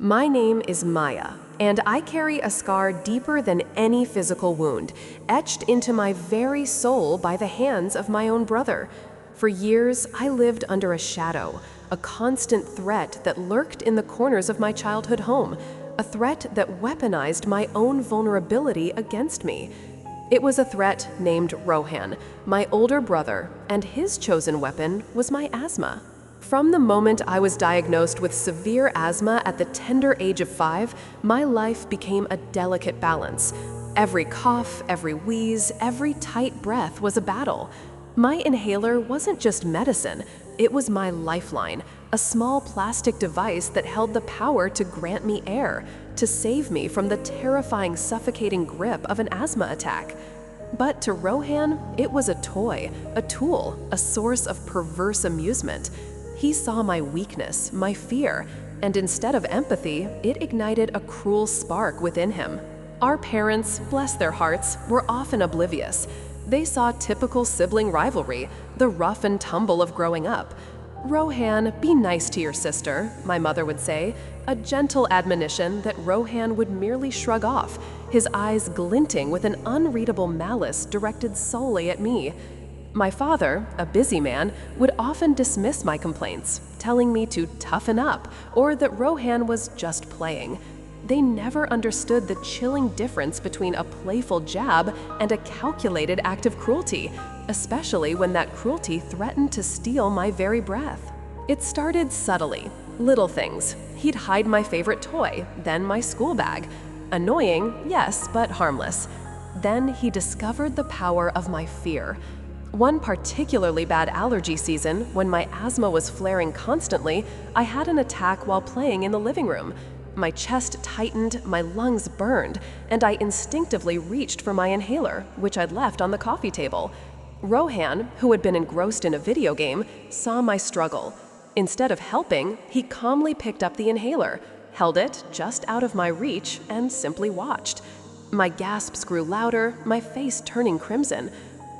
My name is Maya, and I carry a scar deeper than any physical wound, etched into my very soul by the hands of my own brother. For years, I lived under a shadow, a constant threat that lurked in the corners of my childhood home, a threat that weaponized my own vulnerability against me. It was a threat named Rohan, my older brother, and his chosen weapon was my asthma. From the moment I was diagnosed with severe asthma at the tender age of 5, my life became a delicate balance. Every cough, every wheeze, every tight breath was a battle. My inhaler wasn't just medicine, it was my lifeline, a small plastic device that held the power to grant me air, to save me from the terrifying, suffocating grip of an asthma attack. But to Rohan, it was a toy, a tool, a source of perverse amusement. He saw my weakness, my fear, and instead of empathy, it ignited a cruel spark within him. Our parents, bless their hearts, were often oblivious. They saw typical sibling rivalry, the rough and tumble of growing up. "Rohan, be nice to your sister," my mother would say, a gentle admonition that Rohan would merely shrug off, his eyes glinting with an unreadable malice directed solely at me. My father, a busy man, would often dismiss my complaints, telling me to toughen up or that Rohan was just playing. They never understood the chilling difference between a playful jab and a calculated act of cruelty, especially when that cruelty threatened to steal my very breath. It started subtly, little things. He'd hide my favorite toy, then my school bag. Annoying, yes, but harmless. Then he discovered the power of my fear. One particularly bad allergy season, when my asthma was flaring constantly, I had an attack while playing in the living room. My chest tightened, my lungs burned, and I instinctively reached for my inhaler, which I'd left on the coffee table. Rohan, who had been engrossed in a video game, saw my struggle. Instead of helping, he calmly picked up the inhaler, held it just out of my reach, and simply watched. My gasps grew louder, my face turning crimson.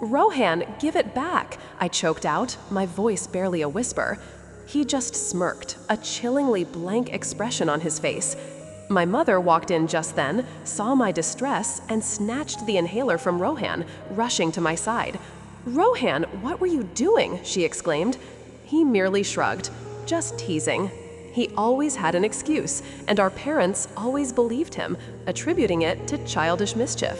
"Rohan, give it back," I choked out, my voice barely a whisper. He just smirked, a chillingly blank expression on his face. My mother walked in just then, saw my distress, and snatched the inhaler from Rohan, rushing to my side. "Rohan, what were you doing?" she exclaimed. He merely shrugged, just teasing. He always had an excuse, and our parents always believed him, attributing it to childish mischief.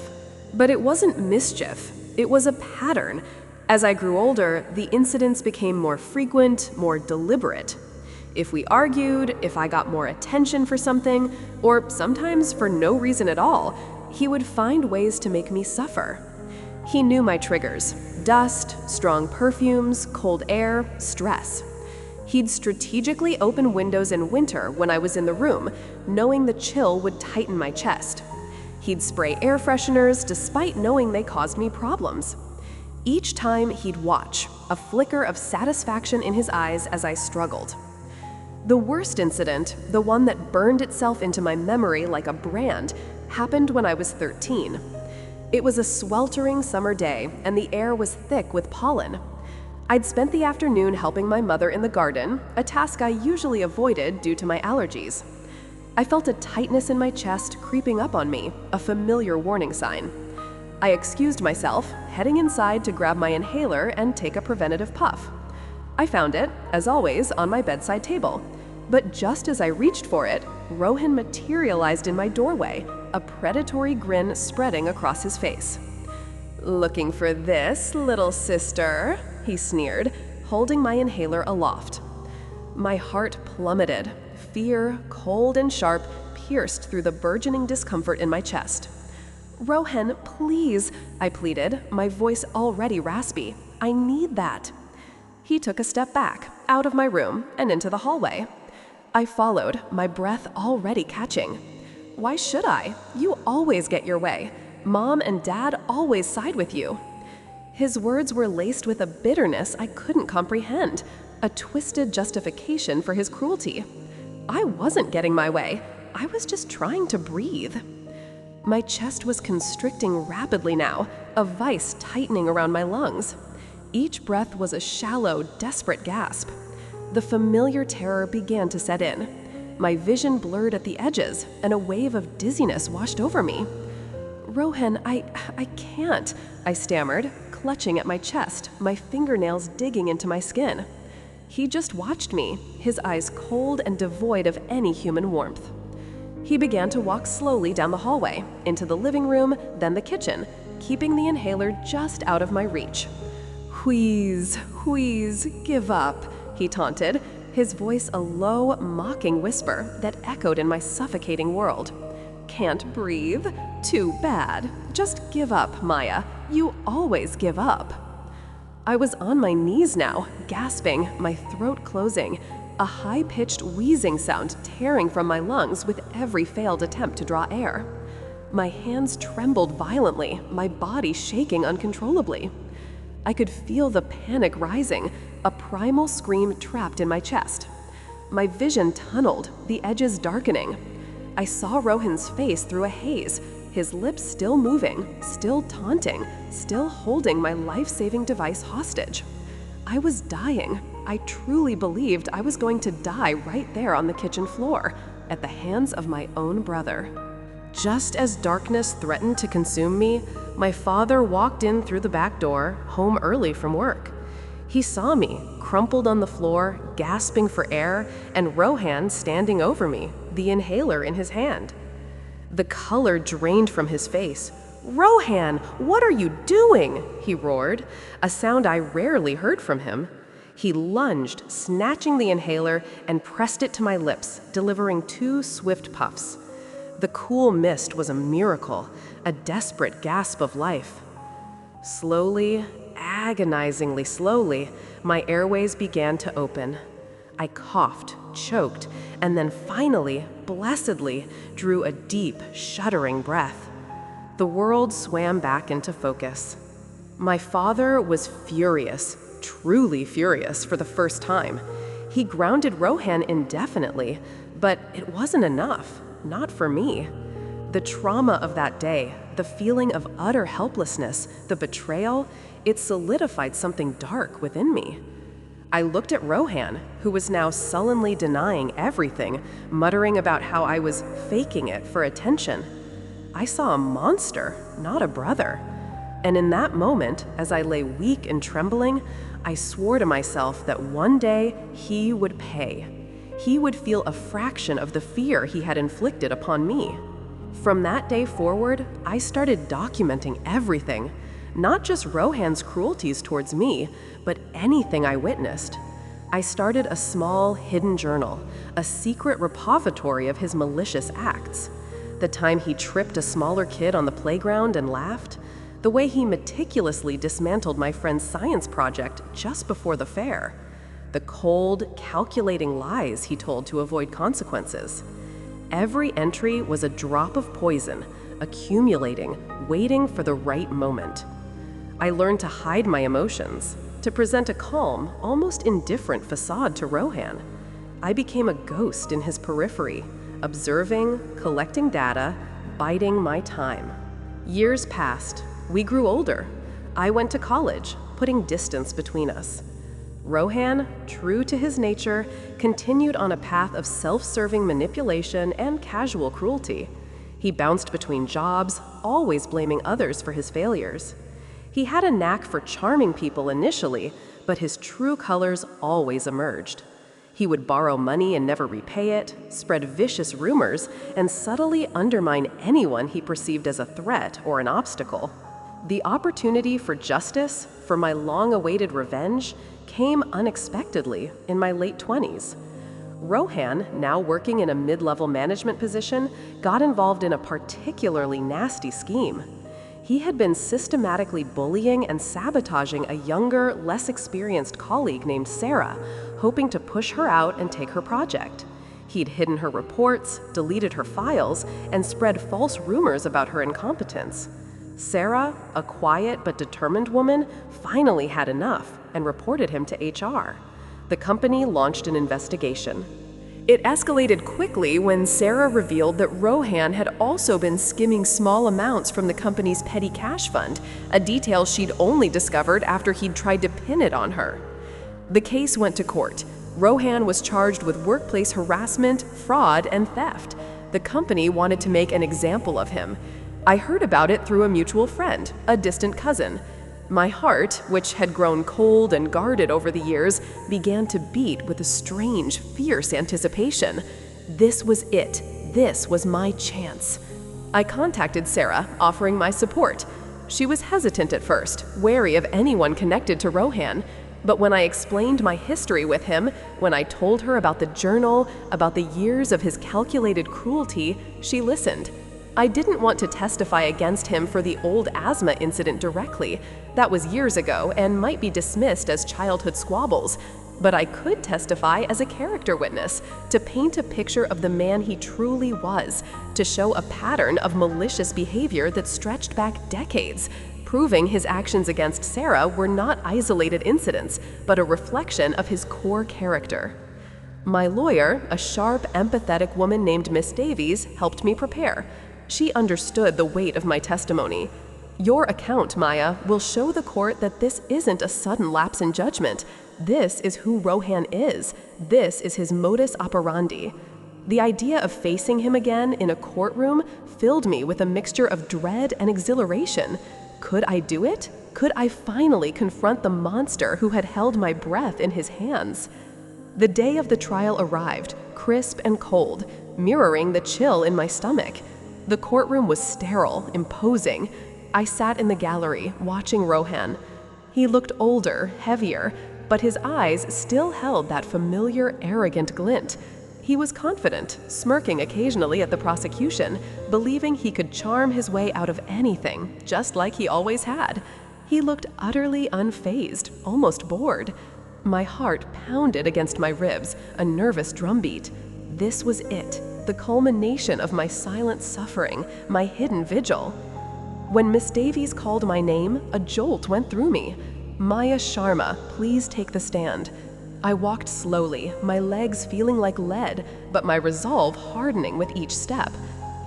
But it wasn't mischief. It was a pattern. As I grew older, the incidents became more frequent, more deliberate. If we argued, if I got more attention for something, or sometimes for no reason at all, he would find ways to make me suffer. He knew my triggers: dust, strong perfumes, cold air, stress. He'd strategically open windows in winter when I was in the room, knowing the chill would tighten my chest. He'd spray air fresheners despite knowing they caused me problems. Each time he'd watch, a flicker of satisfaction in his eyes as I struggled. The worst incident, the one that burned itself into my memory like a brand, happened when I was 13. It was a sweltering summer day, and the air was thick with pollen. I'd spent the afternoon helping my mother in the garden, a task I usually avoided due to my allergies. I felt a tightness in my chest creeping up on me, a familiar warning sign. I excused myself, heading inside to grab my inhaler and take a preventative puff. I found it, as always, on my bedside table. But just as I reached for it, Rohan materialized in my doorway, a predatory grin spreading across his face. "Looking for this, little sister?" he sneered, holding my inhaler aloft. My heart plummeted. Fear, cold and sharp, pierced through the burgeoning discomfort in my chest. "Rohan, please," I pleaded, my voice already raspy. "I need that." He took a step back, out of my room, and into the hallway. I followed, my breath already catching. "Why should I? You always get your way. Mom and Dad always side with you." His words were laced with a bitterness I couldn't comprehend, a twisted justification for his cruelty. I wasn't getting my way. I was just trying to breathe. My chest was constricting rapidly now, a vice tightening around my lungs. Each breath was a shallow, desperate gasp. The familiar terror began to set in. My vision blurred at the edges, and a wave of dizziness washed over me. "Rohan, I can't," I stammered, clutching at my chest, my fingernails digging into my skin. He just watched me, his eyes cold and devoid of any human warmth. He began to walk slowly down the hallway, into the living room, then the kitchen, keeping the inhaler just out of my reach. "Wheeze, wheeze, give up," he taunted, his voice a low, mocking whisper that echoed in my suffocating world. "Can't breathe? Too bad. Just give up, Maya. You always give up." I was on my knees now, gasping, my throat closing, a high-pitched wheezing sound tearing from my lungs with every failed attempt to draw air. My hands trembled violently, my body shaking uncontrollably. I could feel the panic rising, a primal scream trapped in my chest. My vision tunneled, the edges darkening. I saw Rohan's face through a haze, his lips still moving, still taunting, still holding my life-saving device hostage. I was dying. I truly believed I was going to die right there on the kitchen floor, at the hands of my own brother. Just as darkness threatened to consume me, my father walked in through the back door, home early from work. He saw me, crumpled on the floor, gasping for air, and Rohan standing over me, the inhaler in his hand. The color drained from his face. "Rohan, what are you doing?" he roared, a sound I rarely heard from him. He lunged, snatching the inhaler, and pressed it to my lips, delivering 2 swift puffs. The cool mist was a miracle, a desperate gasp of life. Slowly, agonizingly slowly, my airways began to open. I coughed, choked, and then finally, blessedly, drew a deep, shuddering breath. The world swam back into focus. My father was furious, truly furious for the first time. He grounded Rohan indefinitely, but it wasn't enough, not for me. The trauma of that day, the feeling of utter helplessness, the betrayal, it solidified something dark within me. I looked at Rohan, who was now sullenly denying everything, muttering about how I was faking it for attention. I saw a monster, not a brother. And in that moment, as I lay weak and trembling, I swore to myself that one day he would pay. He would feel a fraction of the fear he had inflicted upon me. From that day forward, I started documenting everything, not just Rohan's cruelties towards me, but anything I witnessed. I started a small, hidden journal, a secret repository of his malicious acts. The time he tripped a smaller kid on the playground and laughed, the way he meticulously dismantled my friend's science project just before the fair, the cold, calculating lies he told to avoid consequences. Every entry was a drop of poison, accumulating, waiting for the right moment. I learned to hide my emotions, to present a calm, almost indifferent facade to Rohan. I became a ghost in his periphery, observing, collecting data, biding my time. Years passed. We grew older. I went to college, putting distance between us. Rohan, true to his nature, continued on a path of self-serving manipulation and casual cruelty. He bounced between jobs, always blaming others for his failures. He had a knack for charming people initially, but his true colors always emerged. He would borrow money and never repay it, spread vicious rumors, and subtly undermine anyone he perceived as a threat or an obstacle. The opportunity for justice, for my long-awaited revenge, came unexpectedly in my late 20s. Rohan, now working in a mid-level management position, got involved in a particularly nasty scheme. He had been systematically bullying and sabotaging a younger, less experienced colleague named Sarah, hoping to push her out and take her project. He'd hidden her reports, deleted her files, and spread false rumors about her incompetence. Sarah, a quiet but determined woman, finally had enough and reported him to HR. The company launched an investigation. It escalated quickly when Sarah revealed that Rohan had also been skimming small amounts from the company's petty cash fund, a detail she'd only discovered after he'd tried to pin it on her. The case went to court. Rohan was charged with workplace harassment, fraud, and theft. The company wanted to make an example of him. I heard about it through a mutual friend, a distant cousin. My heart, which had grown cold and guarded over the years, began to beat with a strange, fierce anticipation. This was it. This was my chance. I contacted Sarah, offering my support. She was hesitant at first, wary of anyone connected to Rohan. But when I explained my history with him, when I told her about the journal, about the years of his calculated cruelty, she listened. I didn't want to testify against him for the old asthma incident directly. That was years ago and might be dismissed as childhood squabbles. But I could testify as a character witness, to paint a picture of the man he truly was, to show a pattern of malicious behavior that stretched back decades, proving his actions against Sarah were not isolated incidents, but a reflection of his core character. My lawyer, a sharp, empathetic woman named Miss Davies, helped me prepare. She understood the weight of my testimony. Your account, Maya, will show the court that this isn't a sudden lapse in judgment. This is who Rohan is. This is his modus operandi. The idea of facing him again in a courtroom filled me with a mixture of dread and exhilaration. Could I do it? Could I finally confront the monster who had held my breath in his hands? The day of the trial arrived, crisp and cold, mirroring the chill in my stomach. The courtroom was sterile, imposing. I sat in the gallery, watching Rohan. He looked older, heavier, but his eyes still held that familiar, arrogant glint. He was confident, smirking occasionally at the prosecution, believing he could charm his way out of anything, just like he always had. He looked utterly unfazed, almost bored. My heart pounded against my ribs, a nervous drumbeat. This was it, the culmination of my silent suffering, my hidden vigil. When Miss Davies called my name, a jolt went through me. Maya Sharma, please take the stand. I walked slowly, my legs feeling like lead, but my resolve hardening with each step.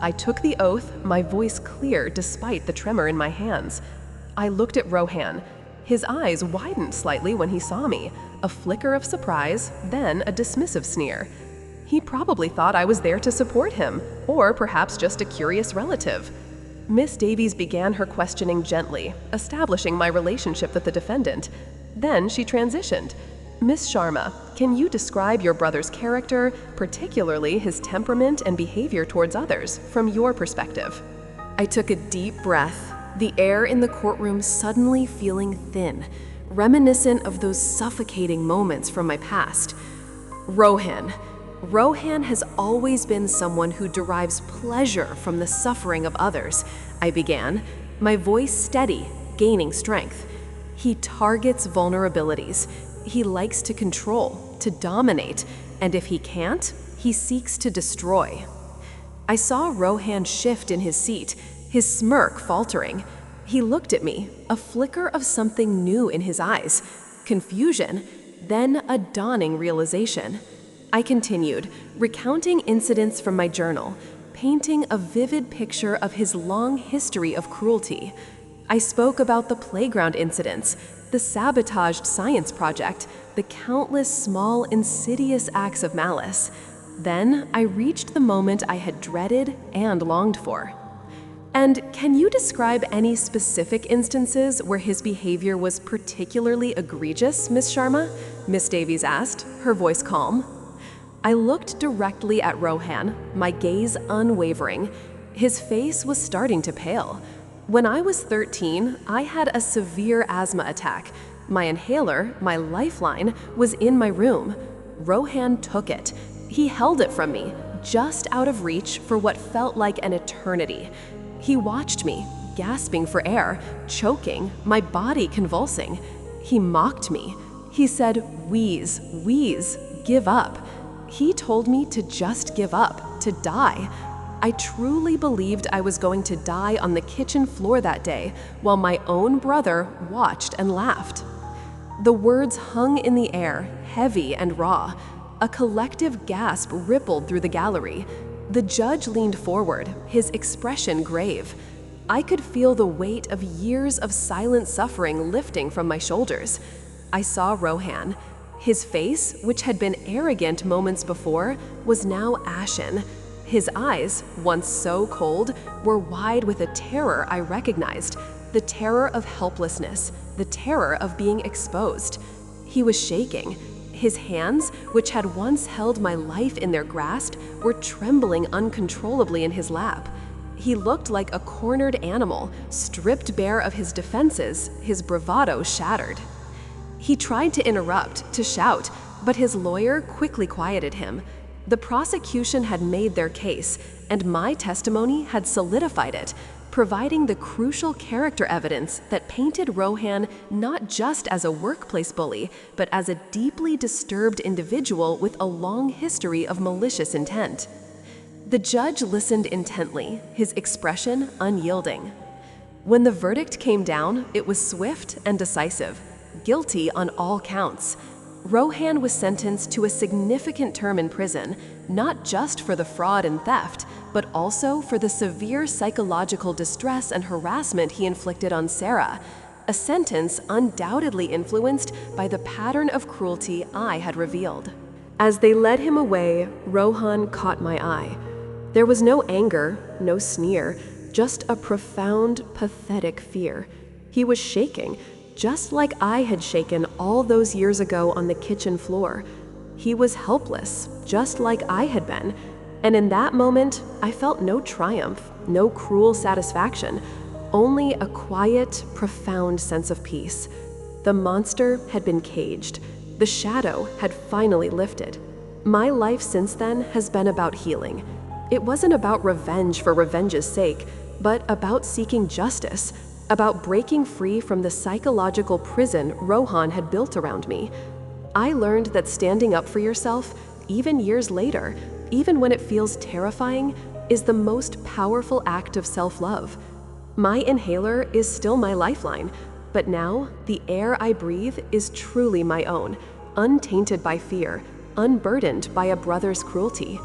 I took the oath, my voice clear despite the tremor in my hands. I looked at Rohan. His eyes widened slightly when he saw me, a flicker of surprise, then a dismissive sneer. He probably thought I was there to support him, or perhaps just a curious relative. Miss Davies began her questioning gently, establishing my relationship with the defendant. Then she transitioned. Miss Sharma, can you describe your brother's character, particularly his temperament and behavior towards others, from your perspective? I took a deep breath, the air in the courtroom suddenly feeling thin, reminiscent of those suffocating moments from my past. Rohan has always been someone who derives pleasure from the suffering of others, I began, my voice steady, gaining strength. He targets vulnerabilities. He likes to control, to dominate, and if he can't, he seeks to destroy. I saw Rohan shift in his seat, his smirk faltering. He looked at me, a flicker of something new in his eyes, confusion, then a dawning realization. I continued, recounting incidents from my journal, painting a vivid picture of his long history of cruelty. I spoke about the playground incidents, the sabotaged science project, the countless small, insidious acts of malice. Then I reached the moment I had dreaded and longed for. And can you describe any specific instances where his behavior was particularly egregious, Miss Sharma? Miss Davies asked, her voice calm. I looked directly at Rohan, my gaze unwavering. His face was starting to pale. When I was 13, I had a severe asthma attack. My inhaler, my lifeline, was in my room. Rohan took it. He held it from me, just out of reach for what felt like an eternity. He watched me, gasping for air, choking, my body convulsing. He mocked me. He said, "Wheeze, wheeze, give up." He told me to just give up, to die. I truly believed I was going to die on the kitchen floor that day, while my own brother watched and laughed. The words hung in the air, heavy and raw. A collective gasp rippled through the gallery. The judge leaned forward, his expression grave. I could feel the weight of years of silent suffering lifting from my shoulders. I saw Rohan. His face, which had been arrogant moments before, was now ashen. His eyes, once so cold, were wide with a terror I recognized, the terror of helplessness, the terror of being exposed. He was shaking. His hands, which had once held my life in their grasp, were trembling uncontrollably in his lap. He looked like a cornered animal, stripped bare of his defenses, his bravado shattered. He tried to interrupt, to shout, but his lawyer quickly quieted him. The prosecution had made their case, and my testimony had solidified it, providing the crucial character evidence that painted Rohan not just as a workplace bully, but as a deeply disturbed individual with a long history of malicious intent. The judge listened intently, his expression unyielding. When the verdict came down, it was swift and decisive. Guilty on all counts. Rohan was sentenced to a significant term in prison, not just for the fraud and theft, but also for the severe psychological distress and harassment he inflicted on Sarah, a sentence undoubtedly influenced by the pattern of cruelty I had revealed. As they led him away, Rohan caught my eye. There was no anger, no sneer, just a profound, pathetic fear. He was shaking, just like I had shaken all those years ago on the kitchen floor. He was helpless, just like I had been. And in that moment, I felt no triumph, no cruel satisfaction, only a quiet, profound sense of peace. The monster had been caged. The shadow had finally lifted. My life since then has been about healing. It wasn't about revenge for revenge's sake, but about seeking justice, about breaking free from the psychological prison Rohan had built around me. I learned that standing up for yourself, even years later, even when it feels terrifying, is the most powerful act of self-love. My inhaler is still my lifeline, but now the air I breathe is truly my own, untainted by fear, unburdened by a brother's cruelty.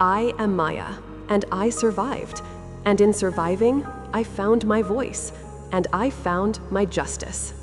I am Maya, and I survived. And in surviving, I found my voice, and I found my justice.